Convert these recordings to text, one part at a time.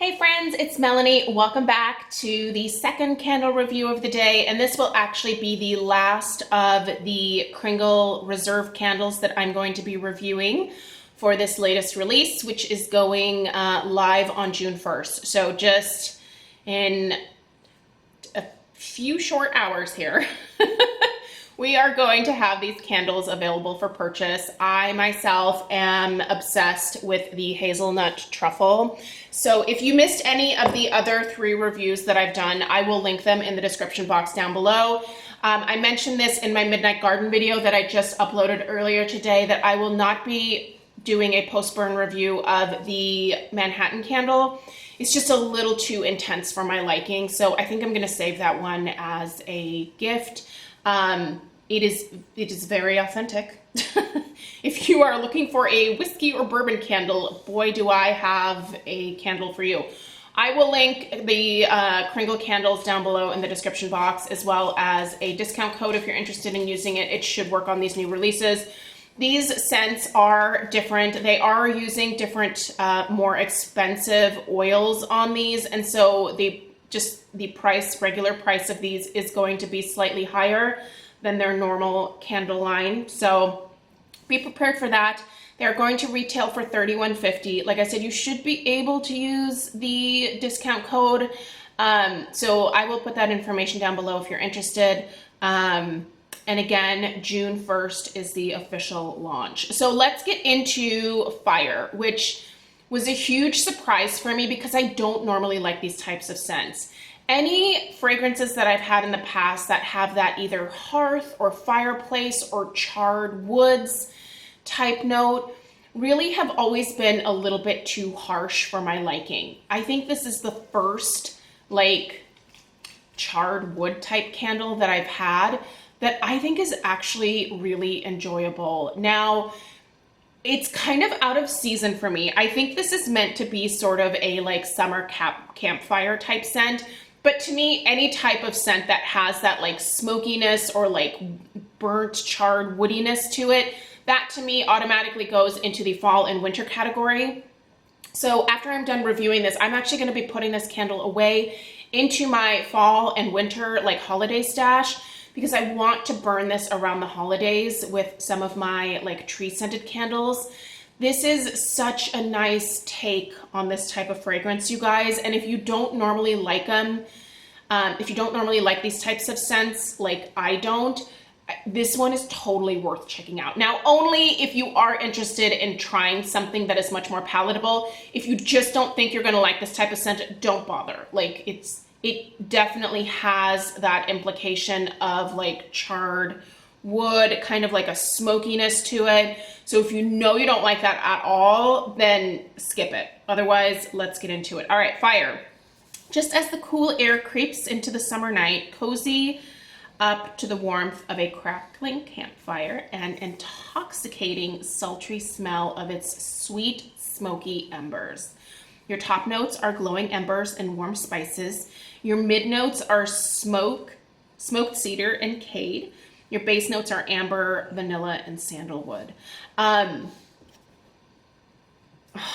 Hey friends, it's Melanie. Welcome back to the second candle review of the day, and this will actually be the last of the Kringle Reserve candles that I'm going to be reviewing for this latest release, which is going live on June 1st. So just in a few short hours here, we are going to have these candles available for purchase. I myself am obsessed with the hazelnut truffle. So if you missed any of the other 3 reviews that I've done, I will link them in the description box down below. I mentioned this in my Midnight Garden video that I just uploaded earlier today, that I will not be doing a post-burn review of the Manhattan candle. It's just a little too intense for my liking, so I think I'm gonna save that one as a gift. It is very authentic. If you are looking for a whiskey or bourbon candle, boy, do I have a candle for you. I will link the Kringle candles down below in the description box, as well as a discount code if you're interested in using it. It should work on these new releases. These scents are different. They are using different, more expensive oils on these, and so the regular price of these is going to be slightly higher than their normal candle line. So be prepared for that. They're going to retail for $31.50. Like I said, you should be able to use the discount code. So I will put that information down below if you're interested. And again, June 1st is the official launch. So let's get into Fire, which was a huge surprise for me because I don't normally like these types of scents. Any fragrances that I've had in the past that have that either hearth or fireplace or charred woods type note really have always been a little bit too harsh for my liking. I think this is the first like charred wood type candle that I've had that I think is actually really enjoyable. Now, it's kind of out of season for me. I think this is meant to be sort of a like summer campfire type scent. But to me, any type of scent that has that like smokiness or like burnt, charred woodiness to it, that to me automatically goes into the fall and winter category. So after I'm done reviewing this, I'm actually gonna be putting this candle away into my fall and winter like holiday stash, because I want to burn this around the holidays with some of my like tree scented candles. This is such a nice take on this type of fragrance, you guys. And if you don't normally like them, if you don't normally like these types of scents, like I don't, this one is totally worth checking out. Now, only if you are interested in trying something that is much more palatable. If you just don't think you're gonna like this type of scent, don't bother. Like it definitely has that implication of like charred wood, kind of like a smokiness to it. So if you know you don't like that at all, then skip it. Otherwise, let's get into it. All right, Fire. Just as the cool air creeps into the summer night, cozy up to the warmth of a crackling campfire and intoxicating sultry smell of its sweet, smoky embers. Your top notes are glowing embers and warm spices. Your mid notes are smoked cedar and cade. Your base notes are amber, vanilla, and sandalwood. Oh,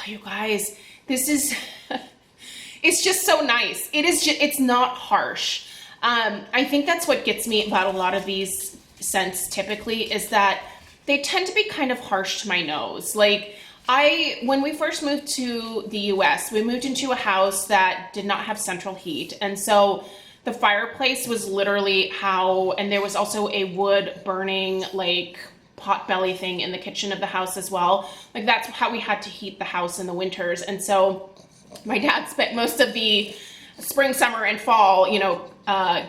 you guys, this is, it's just so nice. It's not harsh. I think that's what gets me about a lot of these scents typically, is that they tend to be kind of harsh to my nose. Like when we first moved to the US, we moved into a house that did not have central heat. And so the fireplace was literally and there was also a wood burning like pot belly thing in the kitchen of the house as well. Like that's how we had to heat the house in the winters. And so my dad spent most of the spring, summer, and fall, you know,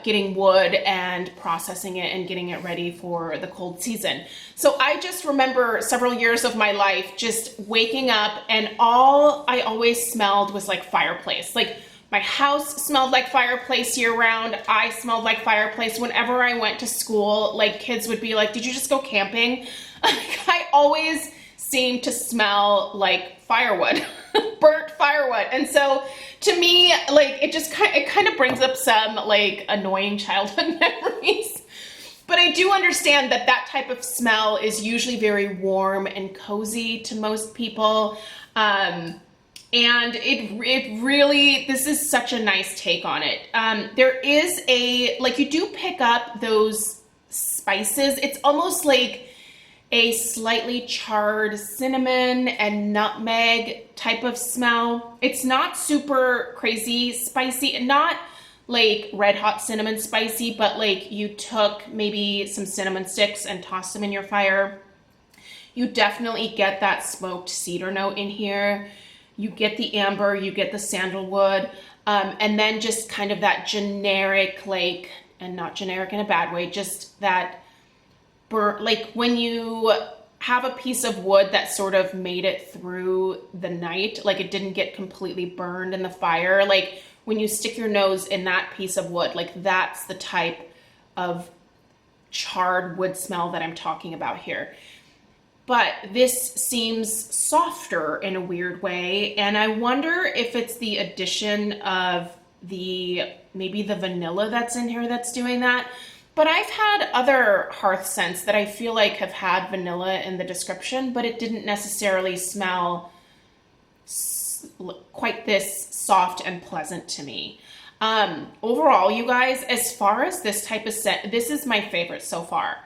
getting wood and processing it and getting it ready for the cold season. So I just remember several years of my life just waking up and all I always smelled was like fireplace. Like my house smelled like fireplace year round. I smelled like fireplace. Whenever I went to school, like kids would be like, did you just go camping? I always seemed to smell like firewood, burnt firewood. And so to me, like it kind of brings up some like annoying childhood memories. But I do understand that that type of smell is usually very warm and cozy to most people. And it really, this is such a nice take on it. There is like you do pick up those spices. It's almost like a slightly charred cinnamon and nutmeg type of smell. It's not super crazy spicy, and not like red hot cinnamon spicy, but like you took maybe some cinnamon sticks and tossed them in your fire. You definitely get that smoked cedar note in here. You get the amber, you get the sandalwood, and then just kind of that generic, like, and not generic in a bad way, just that burnt, like when you have a piece of wood that sort of made it through the night, like it didn't get completely burned in the fire, like when you stick your nose in that piece of wood, like that's the type of charred wood smell that I'm talking about here. But this seems softer in a weird way, and I wonder if it's the addition of maybe the vanilla that's in here that's doing that. But I've had other hearth scents that I feel like have had vanilla in the description, but it didn't necessarily smell quite this soft and pleasant to me. Overall, you guys, as far as this type of scent, this is my favorite so far.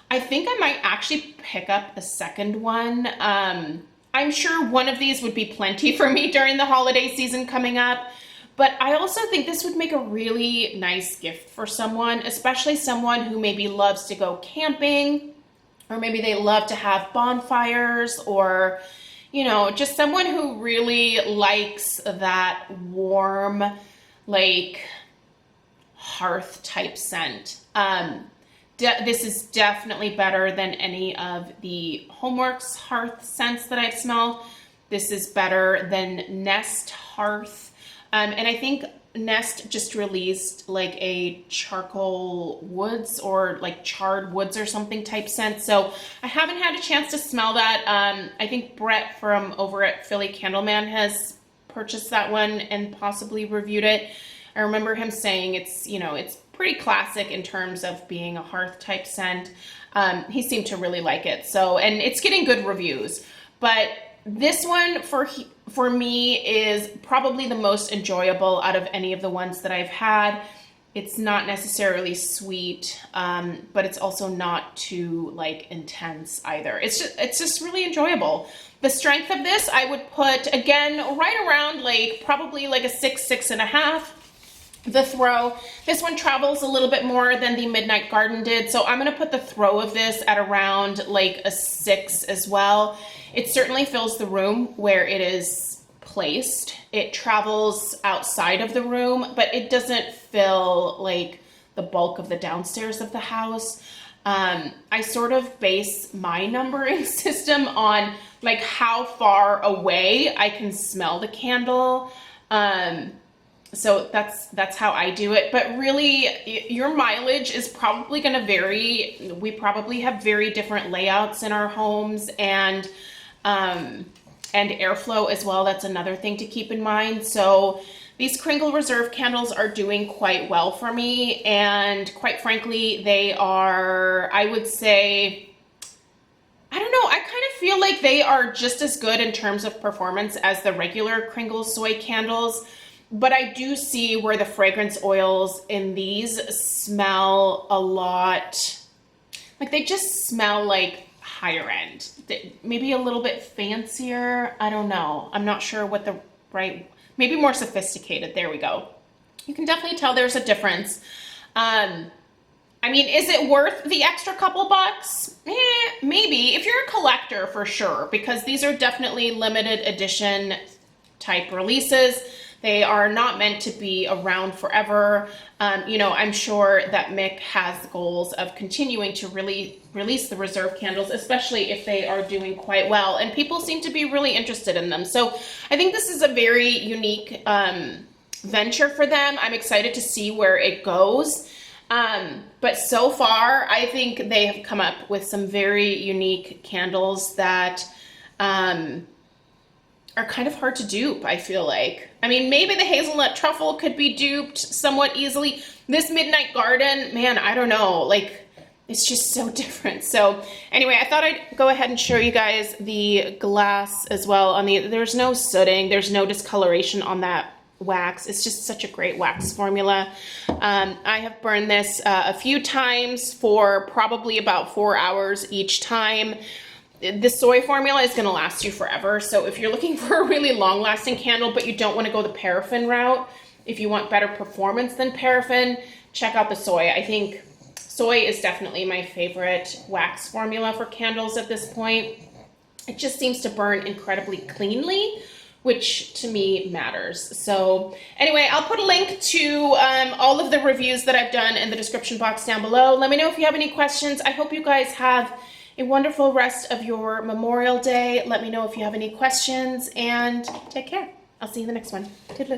I think I might actually pick up a second one. I'm sure one of these would be plenty for me during the holiday season coming up, but I also think this would make a really nice gift for someone, especially someone who maybe loves to go camping, or maybe they love to have bonfires, or, you know, just someone who really likes that warm, like, hearth type scent. This is definitely better than any of the Homeworx hearth scents that I've smelled. This is better than Nest hearth. And I think Nest just released like a charcoal woods or like charred woods or something type scent. So I haven't had a chance to smell that. I think Brett from over at Philly Candleman has purchased that one and possibly reviewed it. I remember him saying it's, you know, it's pretty classic in terms of being a hearth type scent. He seemed to really like it. So, and it's getting good reviews, but this one for me is probably the most enjoyable out of any of the ones that I've had. It's not necessarily sweet, but it's also not too like intense either. It's just really enjoyable. The strength of this, I would put again right around like probably like a 6, 6.5. The throw, this one travels a little bit more than the Midnight Garden did, so I'm going to put the throw of this at around like a 6 as well. It certainly fills the room where it is placed. It travels outside of the room, but it doesn't fill like the bulk of the downstairs of the house. I sort of base my numbering system on like how far away I can smell the candle. So that's how I do it. But really, your mileage is probably going to vary. We probably have very different layouts in our homes, and airflow as well. That's another thing to keep in mind. So these Kringle Reserve candles are doing quite well for me, and quite frankly, they are, I would say, I don't know, I kind of feel like they are just as good in terms of performance as the regular Kringle soy candles. But I do see where the fragrance oils in these smell a lot, like they just smell like higher end, maybe a little bit fancier. I don't know. I'm not sure what the right, maybe more sophisticated. There we go. You can definitely tell there's a difference. I mean, is it worth the extra couple bucks? Maybe. If you're a collector, for sure, because these are definitely limited edition type releases. They are not meant to be around forever. You know, I'm sure that Mick has goals of continuing to really release the reserve candles, especially if they are doing quite well, and people seem to be really interested in them. So I think this is a very unique venture for them. I'm excited to see where it goes. But so far, I think they have come up with some very unique candles that are kind of hard to dupe, I feel like. I mean, maybe the hazelnut truffle could be duped somewhat easily. This Midnight Garden, man, I don't know. Like, It's just so different. So anyway, I thought I'd go ahead and show you guys the glass as well. There's no sooting, there's no discoloration on that wax. It's just such a great wax formula. I have burned this a few times for probably about 4 hours each time. The soy formula is going to last you forever. So if you're looking for a really long lasting candle, but you don't want to go the paraffin route, if you want better performance than paraffin, check out the soy. I think soy is definitely my favorite wax formula for candles at this point. It just seems to burn incredibly cleanly, which to me matters. So anyway, I'll put a link to all of the reviews that I've done in the description box down below. Let me know if you have any questions. I hope you guys have a wonderful rest of your Memorial Day. Let me know if you have any questions, and take care. I'll see you in the next one. Toodaloo.